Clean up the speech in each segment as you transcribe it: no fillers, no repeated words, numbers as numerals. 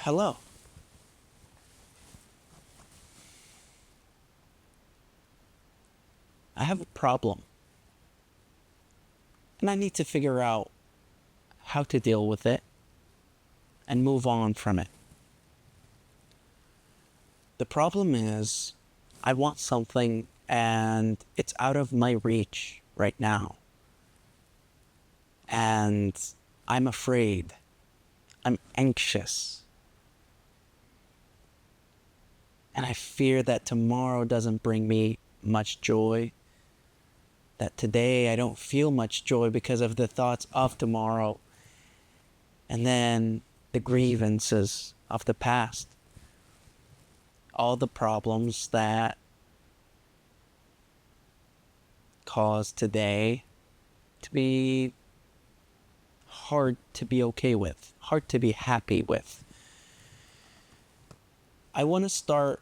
Hello. I have a problem, and I need to figure out how to deal with it and move on from it. The problem is, I want something and it's out of my reach right now. And I'm afraid. I'm anxious. And I fear that tomorrow doesn't bring me much joy. That today I don't feel much joy because of the thoughts of tomorrow. And then the grievances of the past. All the problems that cause today to be hard to be okay with, hard to be happy with. I want to start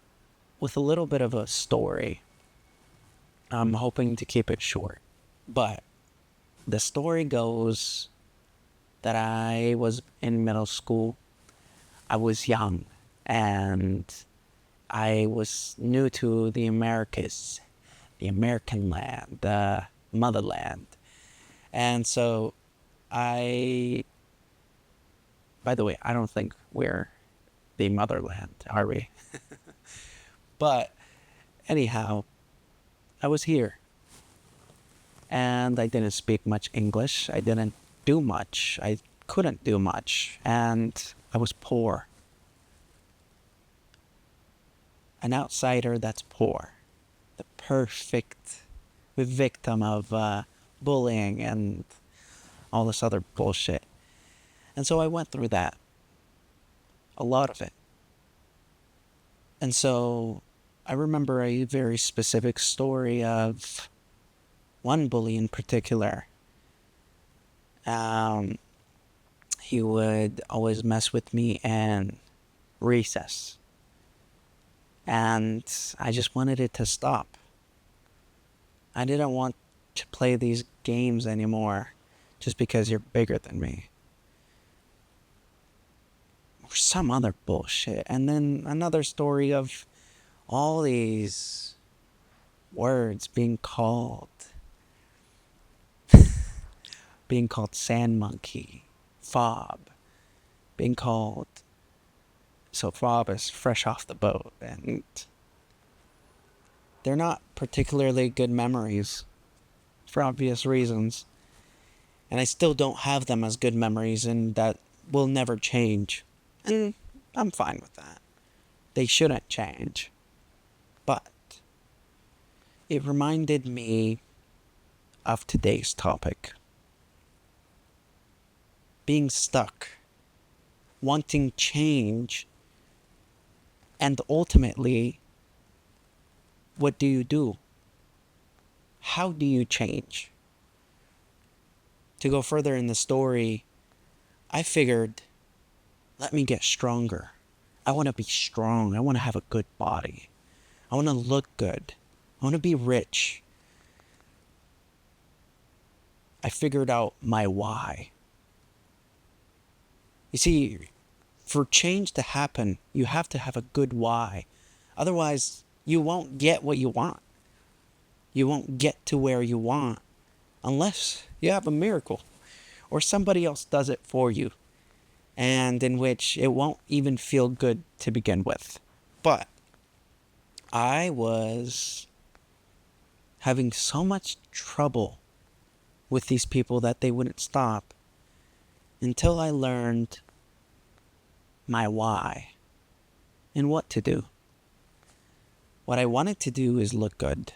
with a little bit of a story. I'm hoping to keep it short, but the story goes that I was in middle school. I was young and I was new to the Americas, the American land, the motherland. And so I, by the way, I don't think we're the motherland, are we? But anyhow, I was here and I didn't speak much English. I didn't do much. I couldn't do much. And I was poor. An outsider that's poor. The perfect victim of bullying and all this other bullshit. And so I went through that. A lot of it. And so I remember a very specific story of one bully in particular. Um, he would always mess with me in recess. And I just wanted it to stop. I didn't want to play these games anymore just because you're bigger than me. Or some other bullshit. And then another story of all these words being called sand monkey, fob, being called, so fob is fresh off the boat, and they're not particularly good memories for obvious reasons. And I still don't have them as good memories, and that will never change. And I'm fine with that. They shouldn't change. But it reminded me of today's topic. Being stuck, wanting change, and ultimately, what do you do? How do you change? To go further in the story, I figured, let me get stronger. I want to be strong. I want to have a good body. I want to look good. I want to be rich. I figured out my why. You see, for change to happen, you have to have a good why. Otherwise, you won't get what you want. You won't get to where you want unless you have a miracle or somebody else does it for you, and in which it won't even feel good to begin with. But I was having so much trouble with these people that they wouldn't stop until I learned my why and what to do. What I wanted to do is look good,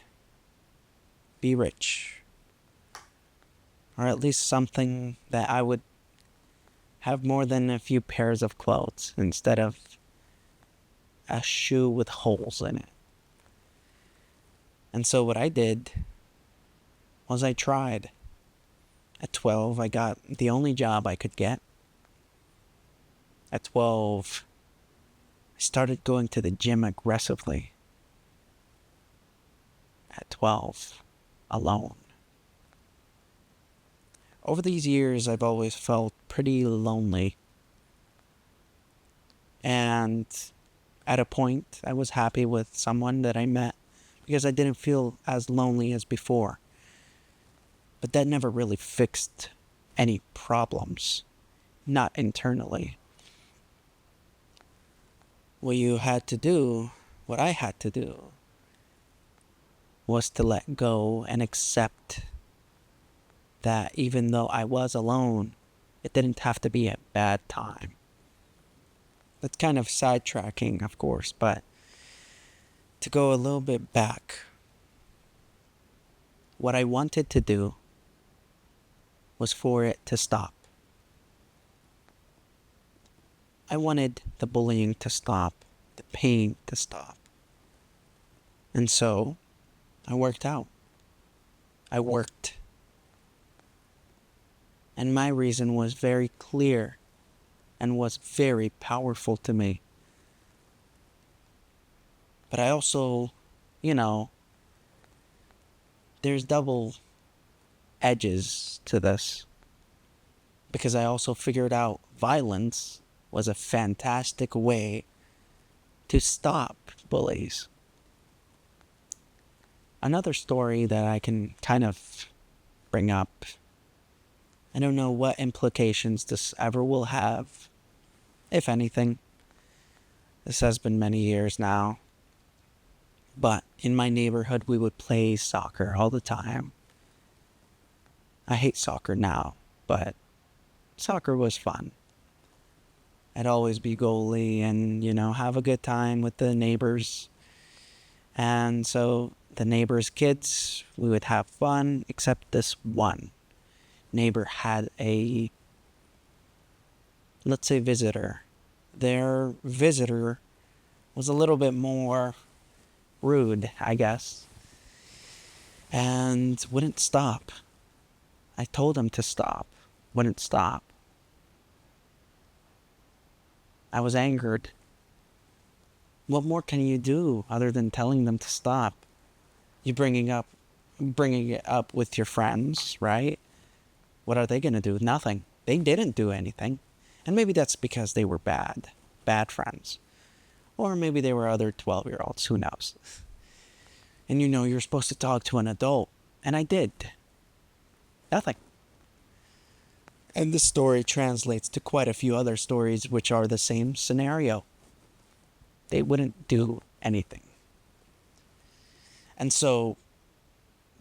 be rich, or at least something that I would have more than a few pairs of clothes instead of a shoe with holes in it. And so what I did was I tried. At 12, I got the only job I could get. At 12, I started going to the gym aggressively. At 12, alone. Over these years, I've always felt pretty lonely. And at a point, I was happy with someone that I met because I didn't feel as lonely as before. But that never really fixed any problems, not internally. What you had to do, what I had to do, was to let go and accept that even though I was alone, it didn't have to be a bad time. That's kind of sidetracking, of course, but to go a little bit back, what I wanted to do was for it to stop. I wanted the bullying to stop, the pain to stop. And so I worked out. I worked. And my reason was very clear and was very powerful to me. But I also, you know, there's double edges to this. Because I also figured out violence was a fantastic way to stop bullies. Another story that I can kind of bring up, I don't know what implications this ever will have, if anything. This has been many years now. But in my neighborhood, we would play soccer all the time. I hate soccer now, but soccer was fun. I'd always be goalie and, have a good time with the neighbors. And so the neighbors' kids, we would have fun, except this one neighbor had a, let's say, visitor. Their visitor was a little bit more rude, I guess, and wouldn't stop. I told him to stop, wouldn't stop. I was angered. What more can you do other than telling them to stop? You bringing it up with your friends, right? What are they going to do? Nothing. They didn't do anything. And maybe that's because they were bad friends. Or maybe they were other 12-year-olds, who knows? And you're supposed to talk to an adult. And I did. Nothing. And this story translates to quite a few other stories which are the same scenario. They wouldn't do anything. And so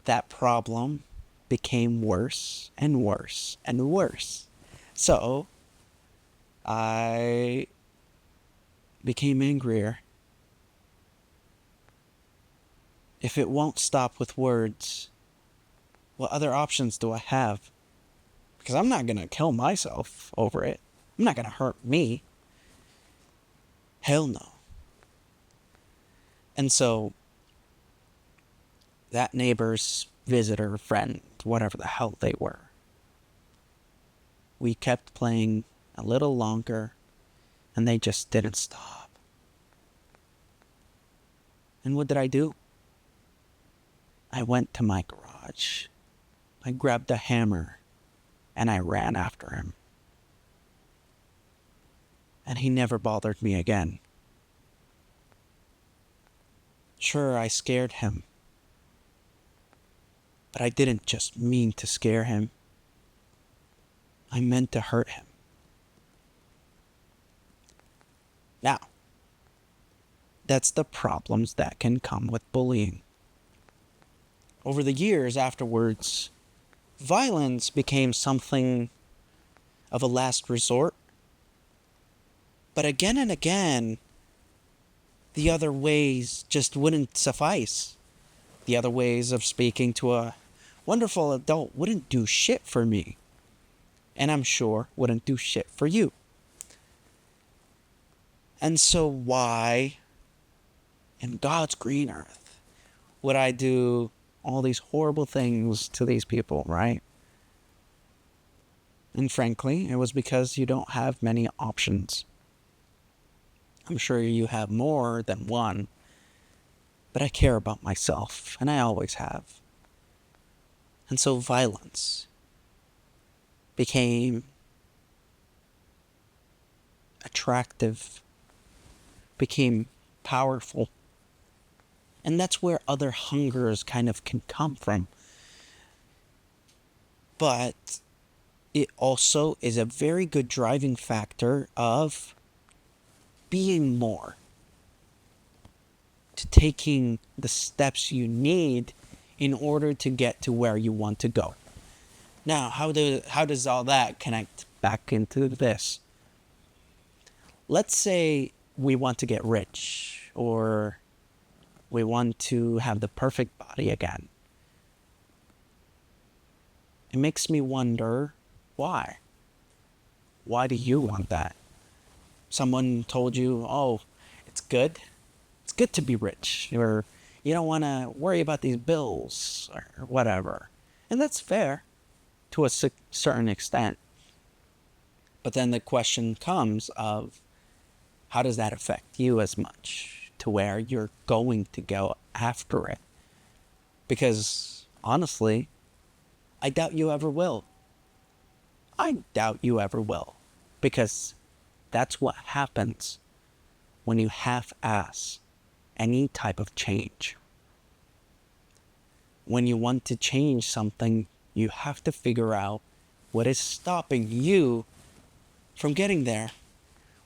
that problem became worse and worse and worse. So I became angrier. If it won't stop with words, what other options do I have? Because I'm not going to kill myself over it. I'm not going to hurt me. Hell no. And so that neighbor's visitor, friend, whatever the hell they were, we kept playing a little longer, and they just didn't stop. And what did I do? I went to my garage. I grabbed a hammer, and I ran after him. And he never bothered me again. Sure, I scared him. But I didn't just mean to scare him. I meant to hurt him. Now, that's the problems that can come with bullying. Over the years afterwards, violence became something of a last resort. But again and again, the other ways just wouldn't suffice. The other ways of speaking to a wonderful adult wouldn't do shit for me. And I'm sure wouldn't do shit for you. And so why, in God's green earth, would I do all these horrible things to these people, right? And frankly, it was because you don't have many options. I'm sure you have more than one, but I care about myself, and I always have. And so violence became attractive became powerful. And that's where other hungers kind of can come from. But it also is a very good driving factor of being more, to taking the steps you need in order to get to where you want to go. Now, how does all that connect back into this? Let's say we want to get rich, or we want to have the perfect body again. It makes me wonder, why? Why do you want that? Someone told you, oh, it's good. It's good to be rich, or you don't want to worry about these bills, or whatever. And that's fair to a certain extent. But then the question comes of, how does that affect you as much to where you're going to go after it? Because honestly, I doubt you ever will. I doubt you ever will. Because that's what happens when you half-ass any type of change. When you want to change something, you have to figure out what is stopping you from getting there.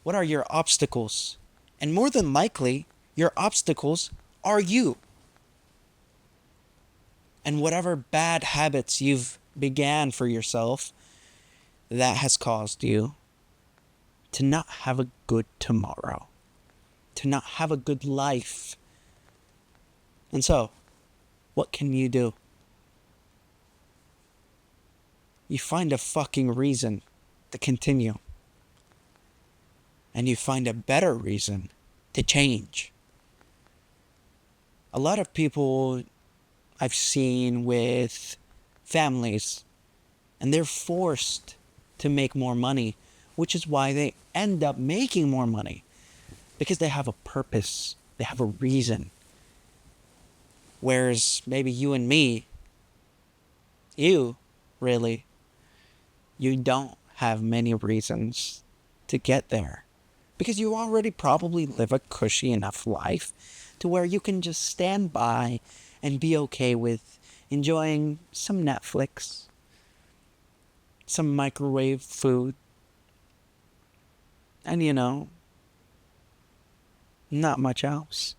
What are your obstacles? And more than likely, your obstacles are you. And whatever bad habits you've began for yourself, that has caused you to not have a good tomorrow, to not have a good life. And so, what can you do? You find a fucking reason to continue. And you find a better reason to change. A lot of people I've seen with families, and they're forced to make more money, which is why they end up making more money. Because they have a purpose, they have a reason. Whereas maybe you and me, you don't have many reasons to get there. Because you already probably live a cushy enough life to where you can just stand by and be okay with enjoying some Netflix, some microwave food, and not much else.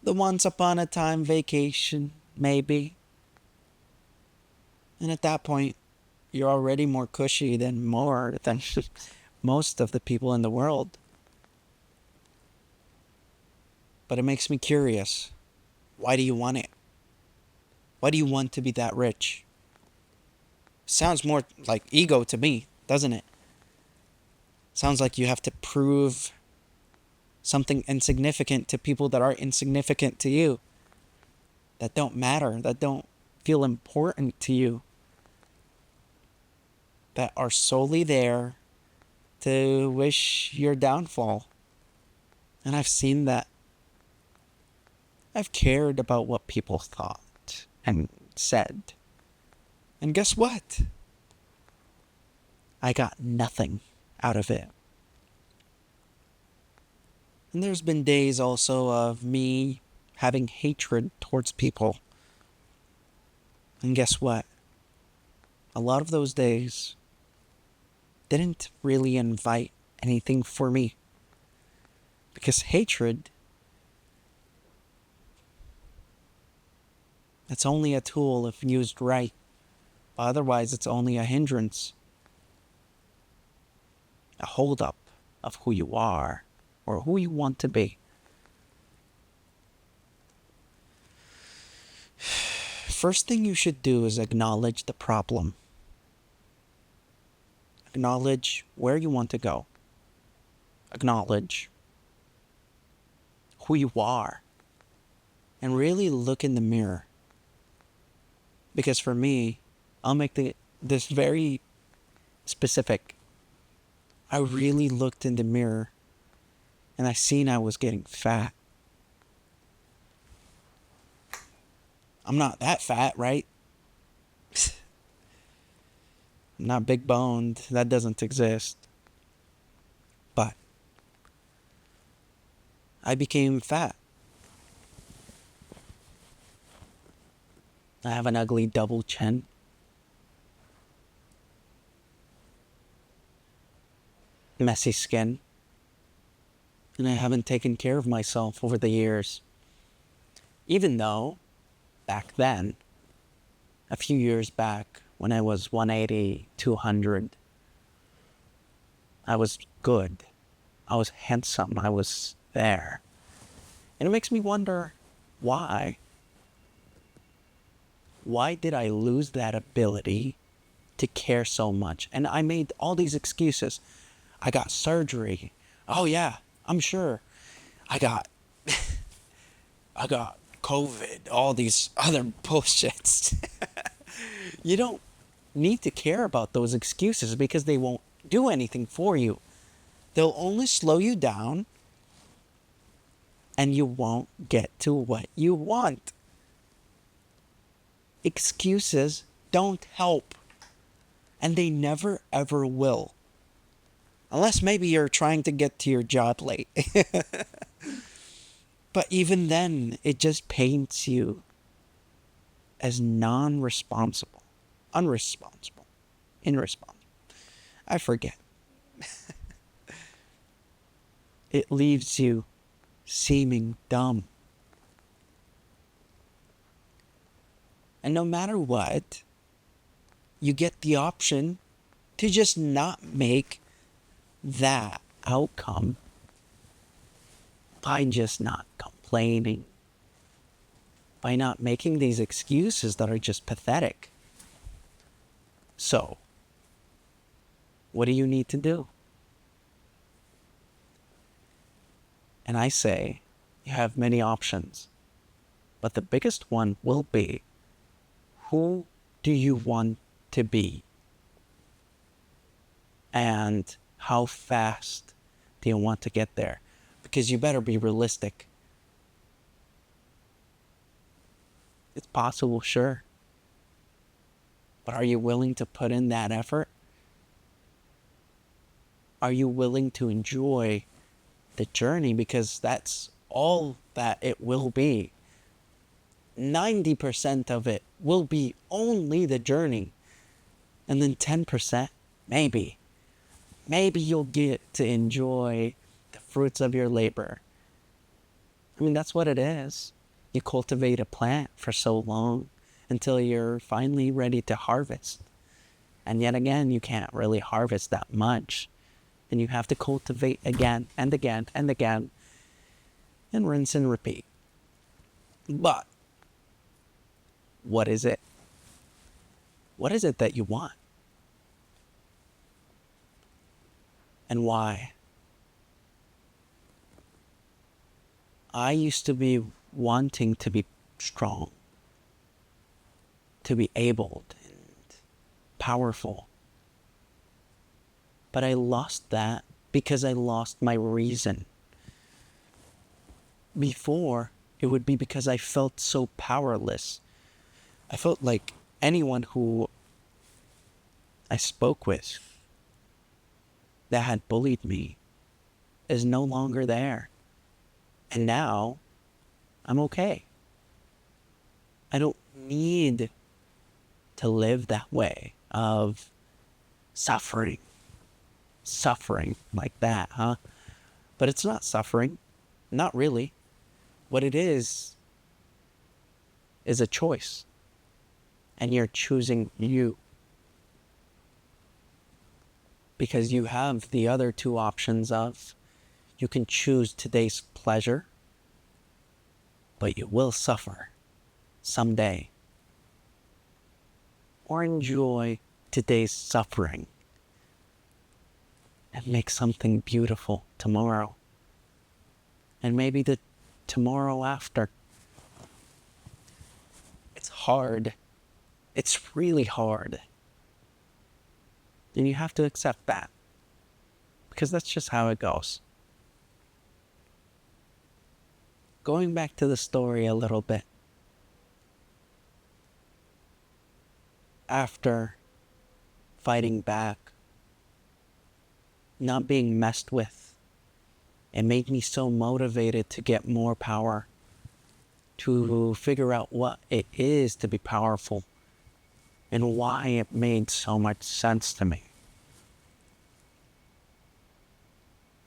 The once upon a time vacation, maybe. And at that point, you're already more cushy than most of the people in the world. But it makes me curious. Why do you want it? Why do you want to be that rich? Sounds more like ego to me, doesn't it? Sounds like you have to prove something insignificant to people that are insignificant to you. That don't matter, that don't feel important to you. That are solely there to wish your downfall. And I've seen that. I've cared about what people thought and said. And guess what? I got nothing out of it. And there's been days also of me having hatred towards people. And guess what? A lot of those days didn't really invite anything for me. Because hatred, it's only a tool if used right. Otherwise, it's only a hindrance. A holdup of who you are or who you want to be. First thing you should do is acknowledge the problem. Acknowledge where you want to go. Acknowledge who you are. And really look in the mirror. Because for me, I'll make this very specific. I really looked in the mirror and I seen I was getting fat. I'm not that fat, right? I'm not big boned. That doesn't exist. But I became fat. I have an ugly double chin. Messy skin. And I haven't taken care of myself over the years. Even though, back then, a few years back, when I was 180, 200, I was good. I was handsome. I was there. And it makes me wonder, why? Why did I lose that ability to care so much? And I made all these excuses. I got surgery. Oh yeah, I'm sure. I got I got COVID, all these other bullshits. You don't need to care about those excuses because they won't do anything for you. They'll only slow you down and you won't get to what you want. Excuses don't help. And they never ever will. Unless maybe you're trying to get to your job late. But even then, it just paints you as non-responsible, unresponsible, irresponsible. I forget. It leaves you seeming dumb. And no matter what, you get the option to just not make that outcome by just not complaining, by not making these excuses that are just pathetic. So, what do you need to do? And I say, you have many options, but the biggest one will be, who do you want to be? And how fast do you want to get there? Because you better be realistic. It's possible, sure. But are you willing to put in that effort? Are you willing to enjoy the journey? Because that's all that it will be. 90% of it will be only the journey. And then 10%, maybe you'll get to enjoy the fruits of your labor. I mean, that's what it is. You cultivate a plant for so long until you're finally ready to harvest. And yet again, you can't really harvest that much. And you have to cultivate again and again and again and rinse and repeat. But what is it? What is it that you want? And why? I used to be wanting to be strong, to be able and powerful. But I lost that because I lost my reason. Before, it would be because I felt so powerless. I felt like anyone who I spoke with that had bullied me is no longer there. And now, I'm okay. I don't need to live that way of suffering like that, huh? But it's not suffering. Not really. What it is a choice. And you're choosing you. Because you have the other two options of, you can choose today's pleasure, but you will suffer someday. Or enjoy today's suffering and make something beautiful tomorrow. And maybe the tomorrow after. It's hard. It's really hard. And you have to accept that. Because that's just how it goes. Going back to the story a little bit. After fighting back, not being messed with It made me so motivated to get more power, to figure out what it is to be powerful and why it made so much sense to me.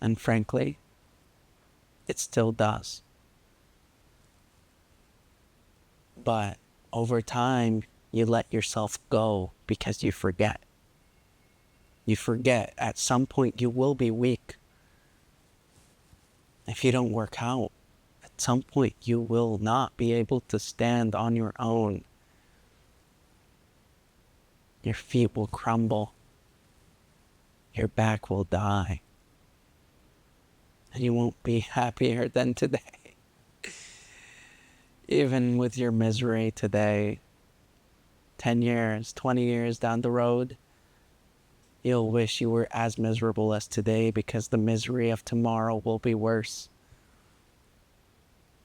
And frankly, it still does. But over time, you let yourself go because you forget. You forget at some point you will be weak. If you don't work out, at some point you will not be able to stand on your own. Your feet will crumble. Your back will die. And you won't be happier than today. Even with your misery today, 10 years, 20 years down the road, you'll wish you were as miserable as today, because the misery of tomorrow will be worse.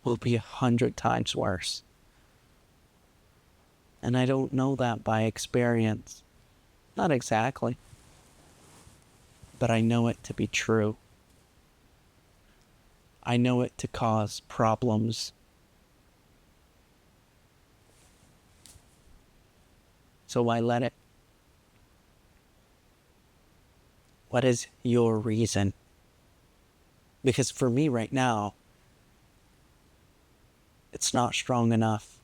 Will be 100 times worse. And I don't know that by experience. Not exactly. But I know it to be true. I know it to cause problems. So why let it? What is your reason? Because for me right now, it's not strong enough.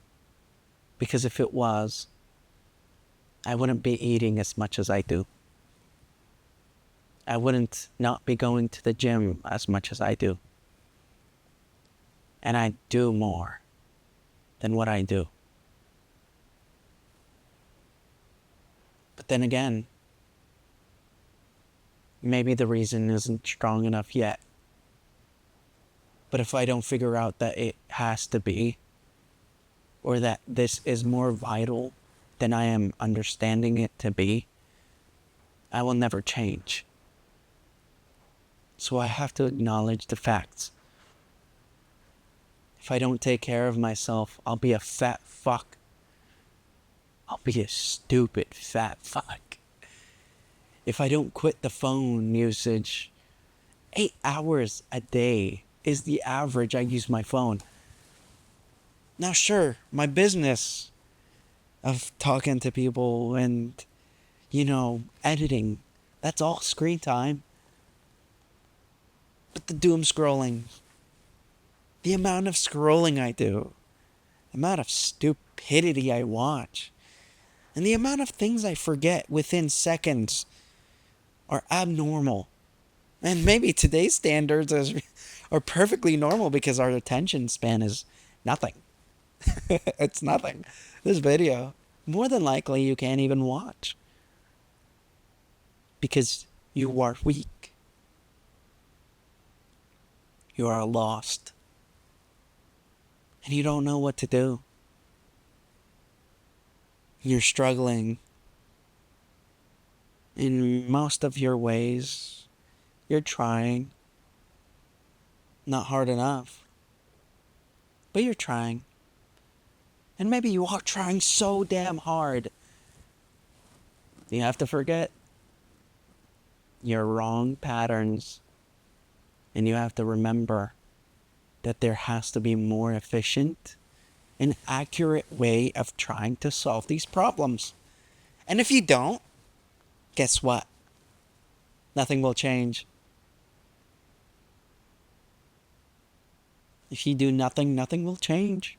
Because if it was, I wouldn't be eating as much as I do. I wouldn't not be going to the gym as much as I do. And I do more than what I do. But then again, maybe the reason isn't strong enough yet. But if I don't figure out that it has to be, or that this is more vital than I am understanding it to be, I will never change. So I have to acknowledge the facts. If I don't take care of myself, I'll be a fat fuck. I'll be a stupid fat fuck. If I don't quit the phone usage, 8 hours a day is the average I use my phone. Now sure, my business of talking to people and, editing, that's all screen time. But the doom scrolling, the amount of scrolling I do, the amount of stupidity I watch, and the amount of things I forget within seconds are abnormal. And maybe today's standards are perfectly normal because our attention span is nothing. It's nothing. This video, more than likely you can't even watch. Because you are weak. You are lost. And you don't know what to do. You're struggling. In most of your ways, you're trying. Not hard enough. But you're trying. And maybe you are trying so damn hard. You have to forget your wrong patterns. And you have to remember that there has to be more efficient and accurate way of trying to solve these problems. And if you don't, guess what? Nothing will change. If you do nothing, nothing will change.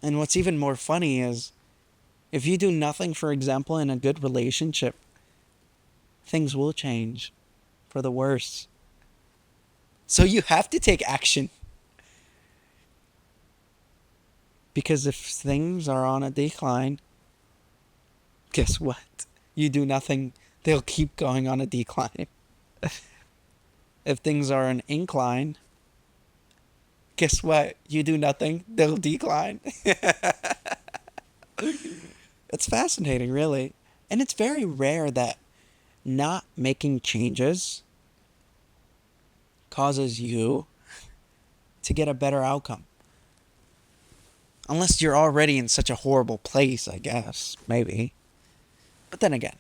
And what's even more funny is, if you do nothing, for example, in a good relationship, things will change for the worse. So you have to take action. Because if things are on a decline, guess what? You do nothing, they'll keep going on a decline. If things are an incline, guess what? You do nothing, they'll decline. It's fascinating, really. And it's very rare that not making changes causes you to get a better outcome. Unless you're already in such a horrible place, I guess. Maybe. But then again,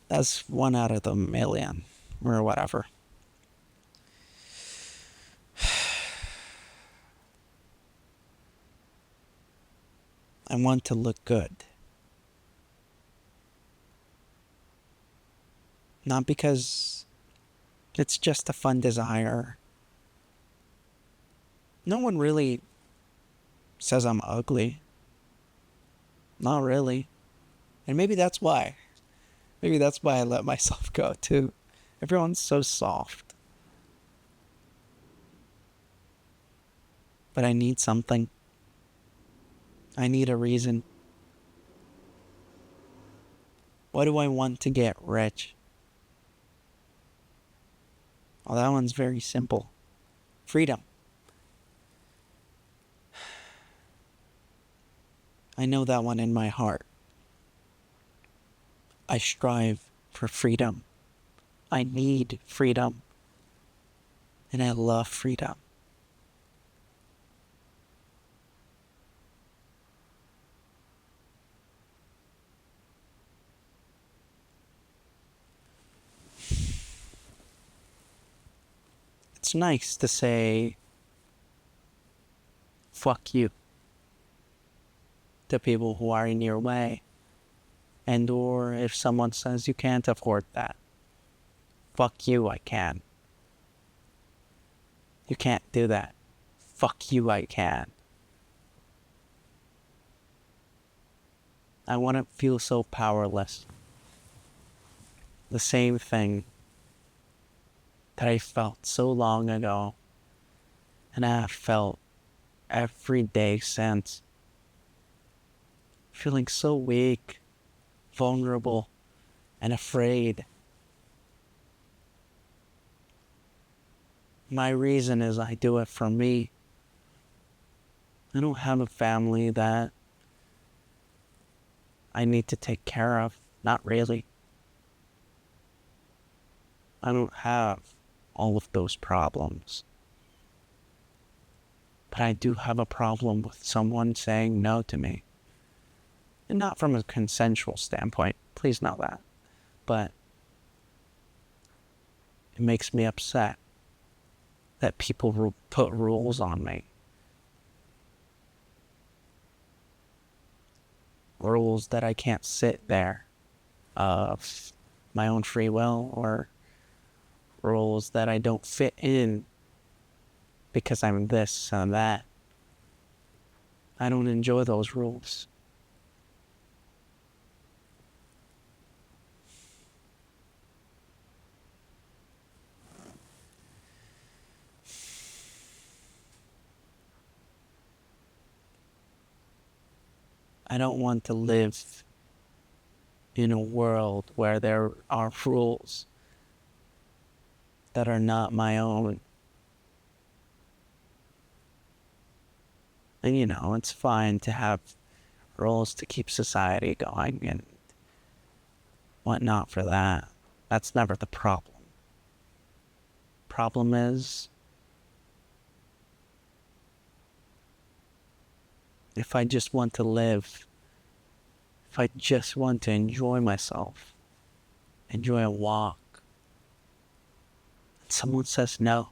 That's one out of the million, or whatever. I want to look good. Not because it's just a fun desire. No one really says I'm ugly. Not really. And maybe that's why. Maybe that's why I let myself go too. Everyone's so soft. But I need something. I need a reason. Why do I want to get rich? Well, that one's very simple. Freedom. I know that one in my heart. I strive for freedom. I need freedom. And I love freedom. It's nice to say, fuck you, to people who are in your way. And or if someone says you can't afford that, fuck you, I can. You can't do that. Fuck you, I can. I want to feel so powerless. The same thing that I felt so long ago, and I have felt every day since. Feeling so weak, vulnerable, and afraid. My reason is I do it for me. I don't have a family that I need to take care of. Not really. I don't have all of those problems. But I do have a problem with someone saying no to me. And not from a consensual standpoint, please know that. But it makes me upset that people put rules on me. Rules that I can't sit there of my own free will, or rules that I don't fit in because I'm this and that. I don't enjoy those rules. I don't want to live in a world where there are rules that are not my own. And it's fine to have rules to keep society going and whatnot for that. That's never the problem. Problem is, if I just want to live, if I just want to enjoy myself, enjoy a walk, and someone says no,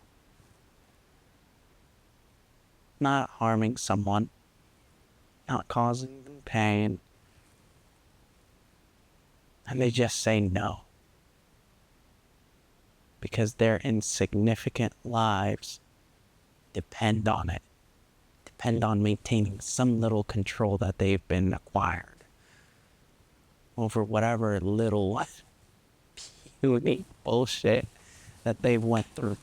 not harming someone, not causing them pain, and they just say no, because their insignificant lives depend on it, depend on maintaining some little control that they've been acquired over whatever little puny bullshit that they went through,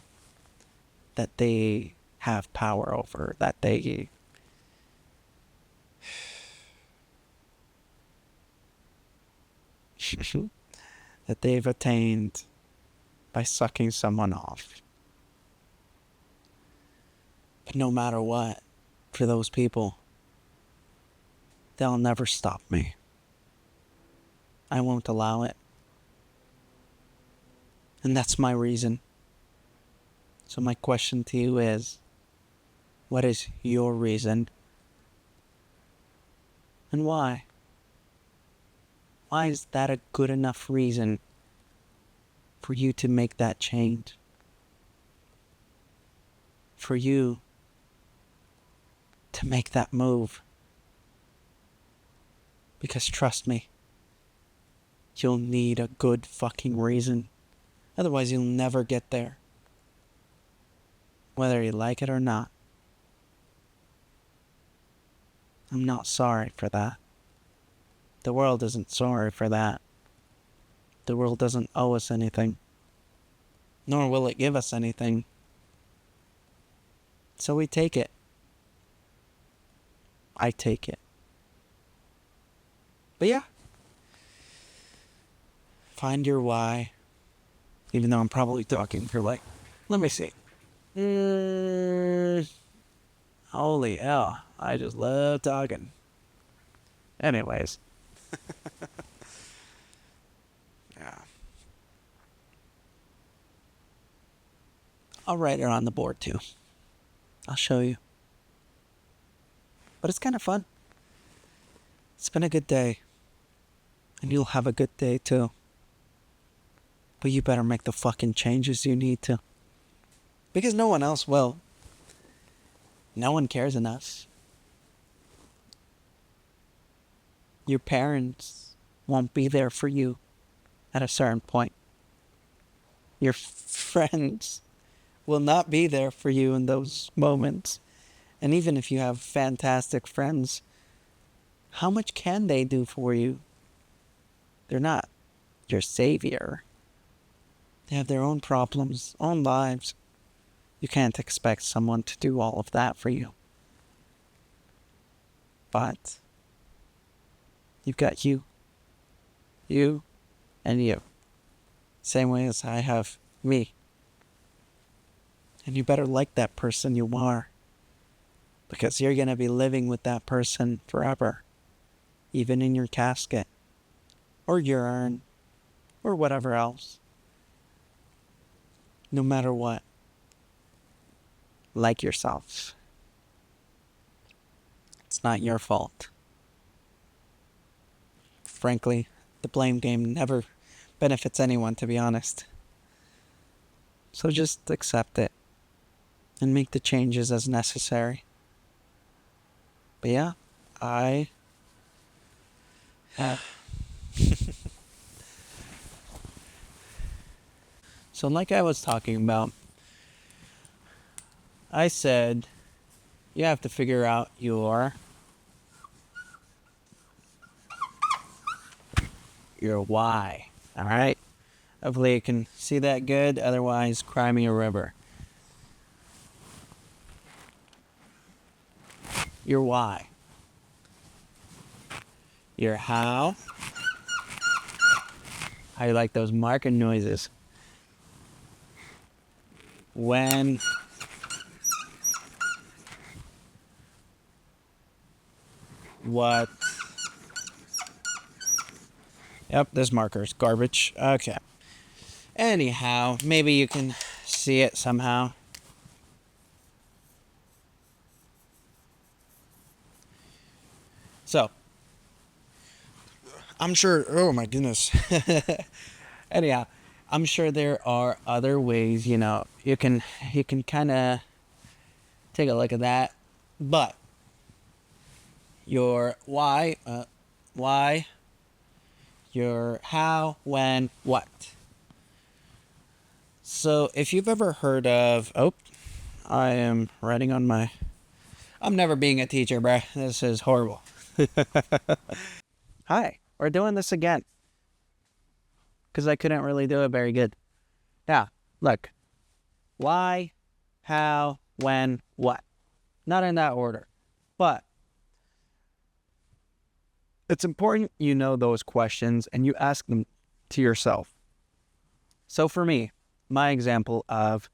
that they have power over, that that they've attained by sucking someone off. But no matter what, for those people, they'll never stop me. I won't allow it. And that's my reason. So my question to you is, what is your reason? And why? Why is that a good enough reason for you to make that change. For you to make that move. Because trust me, you'll need a good fucking reason. Otherwise, you'll never get there. Whether you like it or not. I'm not sorry for that. The world isn't sorry for that. The world doesn't owe us anything. Nor will it give us anything. So we take it. I take it. But yeah. Find your why. Even though I'm probably talking for like, let me see. Holy hell. I just love talking. Anyways. Yeah. I'll write it on the board too. I'll show you. But it's kind of fun. It's been a good day. And you'll have a good day too. But you better make the fucking changes you need to. Because no one else will. No one cares enough. Your parents won't be there for you at a certain point. Your friends will not be there for you in those moments. And even if you have fantastic friends, how much can they do for you? They're not your savior. They have their own problems, own lives. You can't expect someone to do all of that for you. But you've got you. You and you. Same way as I have me. And you better like that person you are. Because you're going to be living with that person forever. Even in your casket. Or your urn. Or whatever else. No matter what. Like yourself. It's not your fault. Frankly, the blame game never benefits anyone, to be honest. So just accept it. And make the changes as necessary. But yeah, I have... So like I was talking about, I said you have to figure out your why. Alright? Hopefully you can see that good, otherwise cry me a river. Your why. Your how. How you like those marking noises. When. What. Yep, this marker's garbage. Okay. Anyhow, maybe you can see it somehow. So, I'm sure, oh my goodness. Anyhow, I'm sure there are other ways, you can kind of take a look at that. But your why, your how, when, what. So if you've ever heard of, I am writing on my, I'm never being a teacher, bruh. This is horrible. Hi, we're doing this again. Because I couldn't really do it very good. Now, look. Why, how, when, what. Not in that order. But it's important you know those questions and you ask them to yourself. So for me, my example of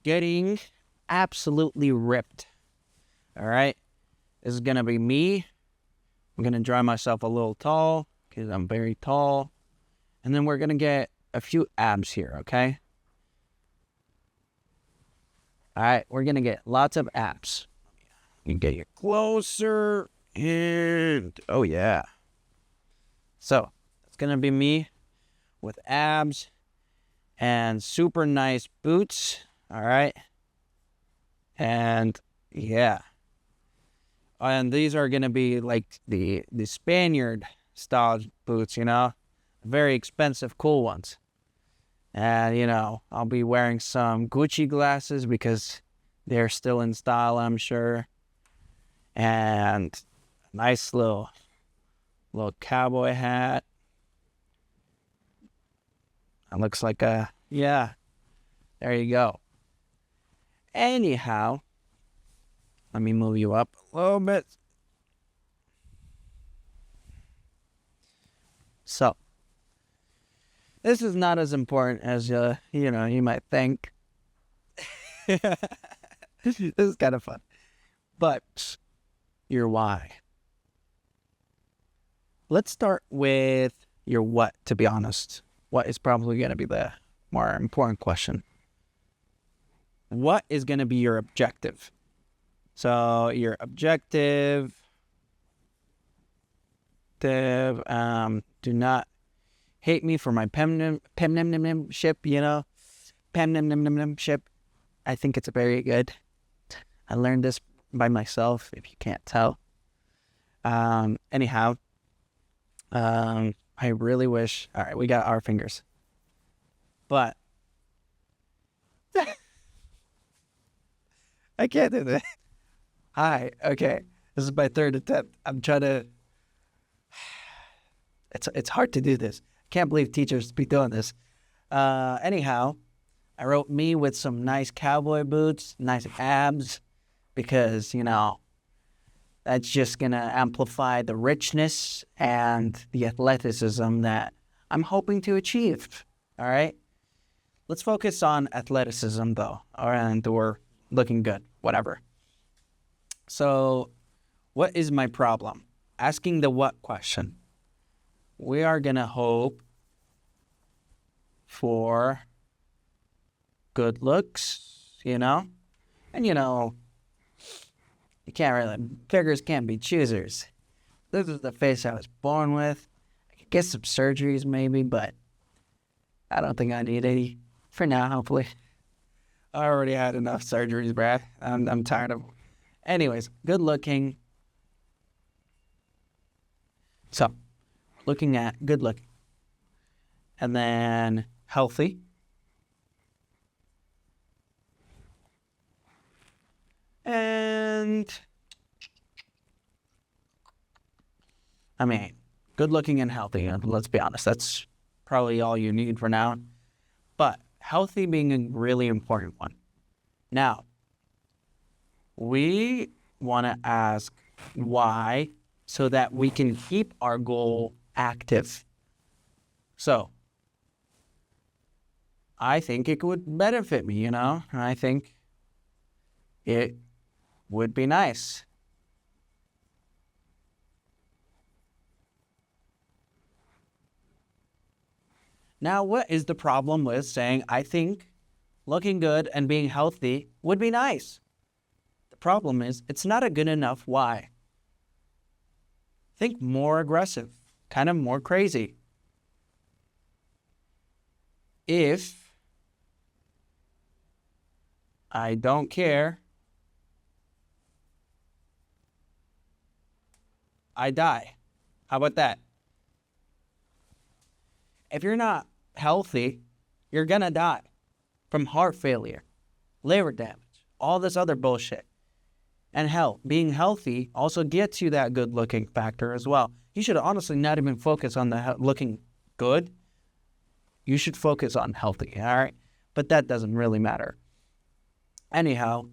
getting absolutely ripped. All right? This is going to be me. I'm going to draw myself a little tall because I'm very tall. And then we're going to get a few abs here, okay? All right, we're going to get lots of abs. You get you closer and, oh yeah. So, it's going to be me with abs and super nice boots. All right. And yeah. And these are going to be like the Spaniard style boots, very expensive, cool ones. And, I'll be wearing some Gucci glasses because they're still in style, I'm sure. And a nice little cowboy hat. It looks like yeah, there you go. Anyhow, let me move you up a little bit. So, this is not as important as, you might think. This is kind of fun. But your why. Let's start with your what, to be honest. What is probably going to be the more important question. What is going to be your objective? So your objective, do not hate me for my penmanship, penmanship. I think it's very good. I learned this by myself, if you can't tell. Anyhow, I really wish... All right, we got our fingers. But... I can't do that. Hi, okay. This is my third attempt. I'm trying to... It's hard to do this. I can't believe teachers be doing this. Anyhow, I wrote me with some nice cowboy boots, nice abs, because, that's just going to amplify the richness and the athleticism that I'm hoping to achieve. All right? Let's focus on athleticism, though, or looking good, whatever. So, what is my problem? Asking the what question. We are going to hope for good looks, And, beggars can't be choosers. This is the face I was born with. I could get some surgeries maybe, but I don't think I need any for now, hopefully. I already had enough surgeries, Brad. I'm tired of... Anyways, good looking. So, looking at good looking. And then healthy. And... good looking and healthy. Let's be honest. That's probably all you need for now. But healthy being a really important one. Now, we want to ask why so that we can keep our goal active. So, I think it would benefit me, I think it would be nice. Now, what is the problem with saying, I think looking good and being healthy would be nice? The problem is, it's not a good enough why. Think more aggressive, kind of more crazy. If I don't care, I die. How about that? If you're not healthy, you're gonna die from heart failure, liver damage, all this other bullshit. And hell, being healthy also gets you that good looking factor as well. You should honestly not even focus on the looking good. You should focus on healthy, all right? But that doesn't really matter. Anyhow,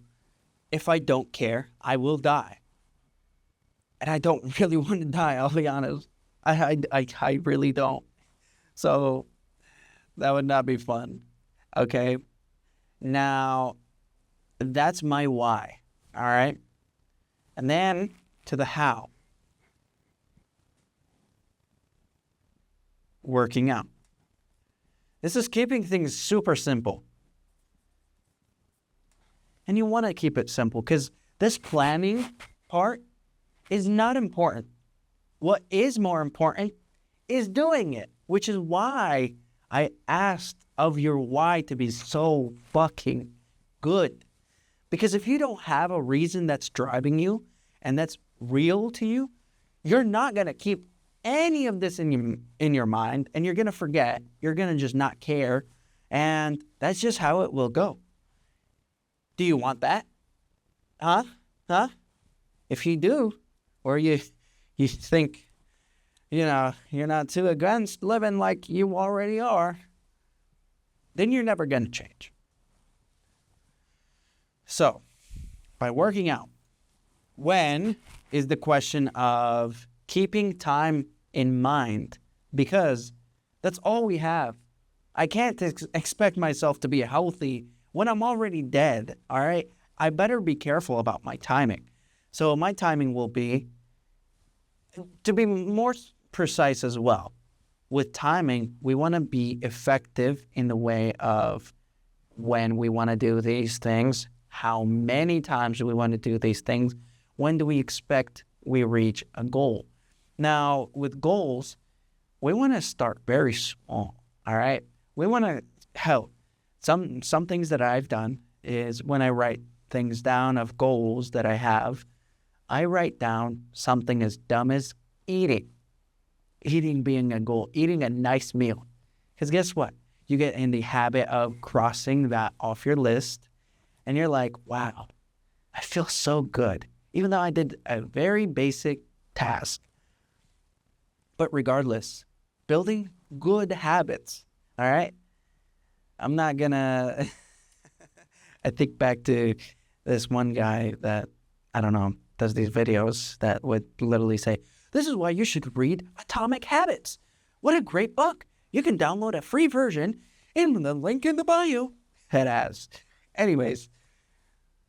if I don't care, I will die. And I don't really want to die, I'll be honest. I really don't. So that would not be fun. Okay? Now, that's my why. All right? And then to the how. Working out. This is keeping things super simple. And you want to keep it simple because this planning part is not important. What is more important is doing it, which is why I asked of your why to be so fucking good. Because if you don't have a reason that's driving you and that's real to you, you're not going to keep any of this in your mind, and you're going to forget. You're going to just not care, and that's just how it will go. Do you want that? Huh? Huh? If you do, or you think, you're not too against living like you already are, then you're never going to change. So, by working out, when is the question of keeping time in mind, because that's all we have. I can't expect myself to be healthy when I'm already dead, all right? I better be careful about my timing. So my timing will be, to be more precise as well, with timing, we want to be effective in the way of when we want to do these things, how many times do we want to do these things, when do we expect we reach a goal. Now, with goals, we want to start very small, all right? We want to help. Some things that I've done is when I write things down of goals that I have, I write down something as dumb as eating. Eating being a goal, eating a nice meal. Because guess what? You get in the habit of crossing that off your list, and you're like, wow, I feel so good, even though I did a very basic task. But regardless, building good habits, all right? I'm not gonna, I think back to this one guy that, I don't know, does these videos that would literally say, this is why you should read Atomic Habits. What a great book. You can download a free version in the link in the bio. Head ass. Anyways,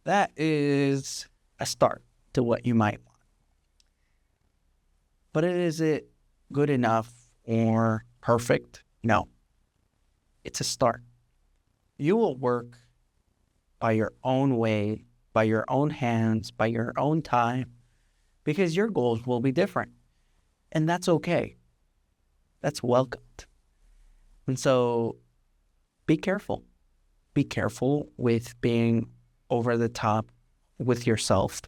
that is a start to what you might want. But is it good enough or perfect? No. It's a start. You will work by your own way, by your own hands, by your own time, because your goals will be different. And that's okay. That's welcomed. And so be careful. Be careful with being over the top with yourself.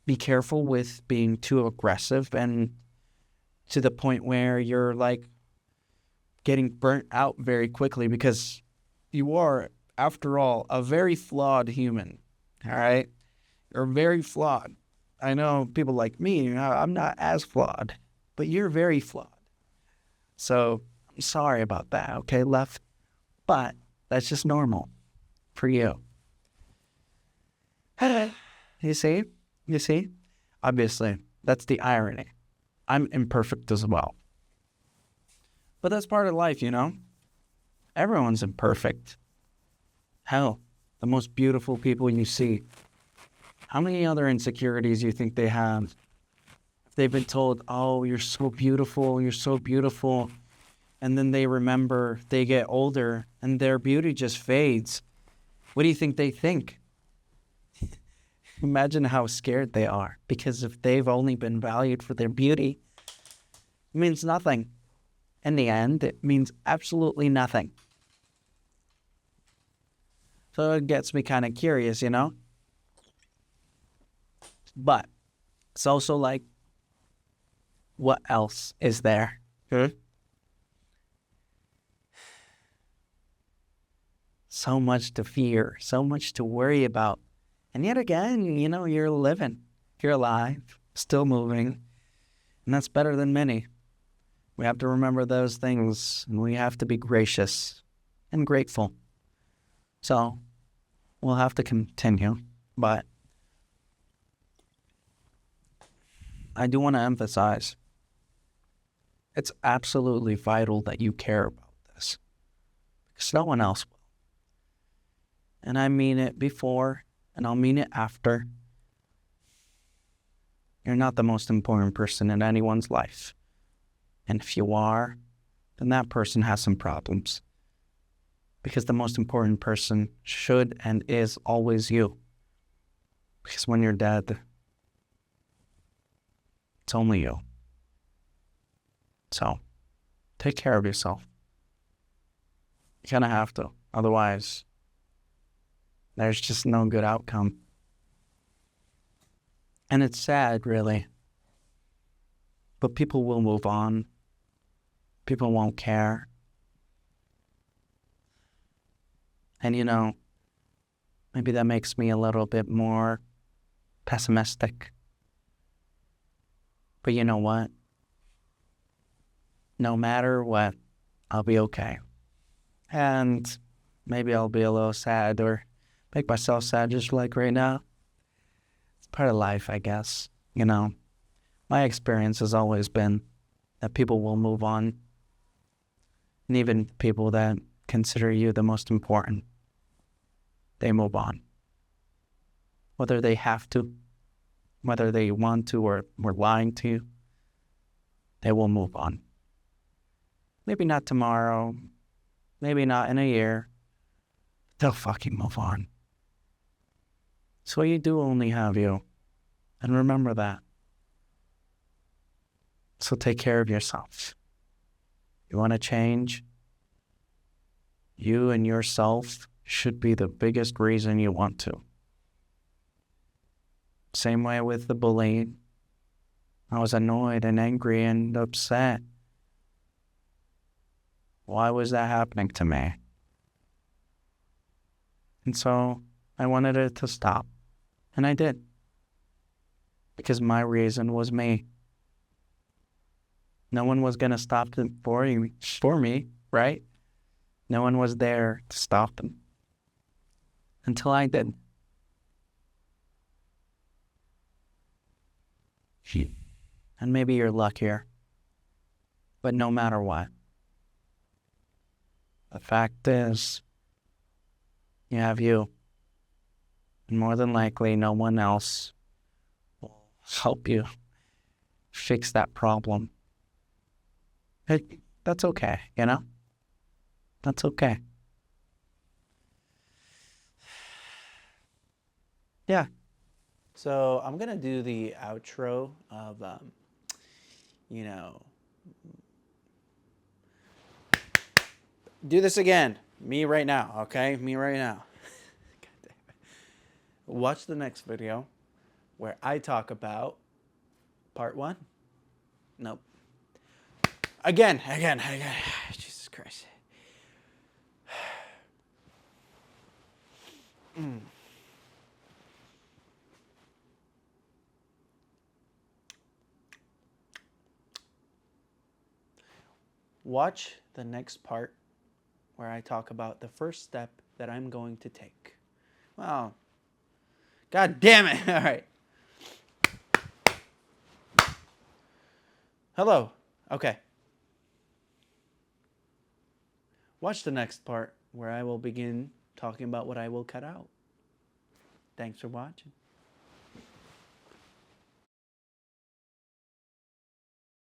Be careful with being too aggressive and to the point where you're like getting burnt out very quickly, because you are, after all, a very flawed human. All right? You're very flawed. I know people like me, I'm not as flawed, but you're very flawed. So I'm sorry about that, okay, left? But that's just normal for you. You see? Obviously, that's the irony. I'm imperfect as well. But that's part of life, Everyone's imperfect. Hell, the most beautiful people you see, how many other insecurities you think they have? If they've been told, oh, you're so beautiful, and then they remember they get older and their beauty just fades, what do you think they think? Imagine how scared they are, because if they've only been valued for their beauty, it means nothing. In the end, it means absolutely nothing. So it gets me kind of curious, But it's also like, what else is there? So much to fear, so much to worry about. And yet again, you're living, you're alive, still moving, and that's better than many. We have to remember those things, and we have to be gracious and grateful. So we'll have to continue, but I do want to emphasize, it's absolutely vital that you care about this, because no one else will. And I mean it before, and I'll mean it after. You're not the most important person in anyone's life. And if you are, then that person has some problems. Because the most important person should and is always you. Because when you're dead, it's only you. So, take care of yourself. You kind of have to. Otherwise, there's just no good outcome. And it's sad, really. But people will move on. People won't care. And maybe that makes me a little bit more pessimistic. But you know what? No matter what, I'll be okay. And maybe I'll be a little sad or make myself sad just like right now. It's part of life, I guess. My experience has always been that people will move on. And even people that consider you the most important, they move on. Whether they have to, whether they want to or were lying to you, they will move on. Maybe not tomorrow, maybe not in a year. They'll fucking move on. So you do only have you. And remember that. So take care of yourself. You want to change? You and yourself should be the biggest reason you want to. Same way with the bullying. I was annoyed and angry and upset. Why was that happening to me? And so I wanted it to stop. And I did. Because my reason was me. No one was going to stop it for me, right? No one was there to stop them. Until I did. And maybe you're luckier. But no matter what, the fact is, you have you. And more than likely, no one else will help you fix that problem. That's okay, That's okay. Yeah. So I'm going to do the outro of, do this again. Me right now, okay? Me right now. God damn it. Watch the next video where I talk about part 1. Nope. Again. Jesus Christ. Watch the next part where I talk about the first step that I'm going to take. Wow. God damn it. All right. Hello. Okay. Watch the next part where I will begin talking about what I will cut out. Thanks for watching.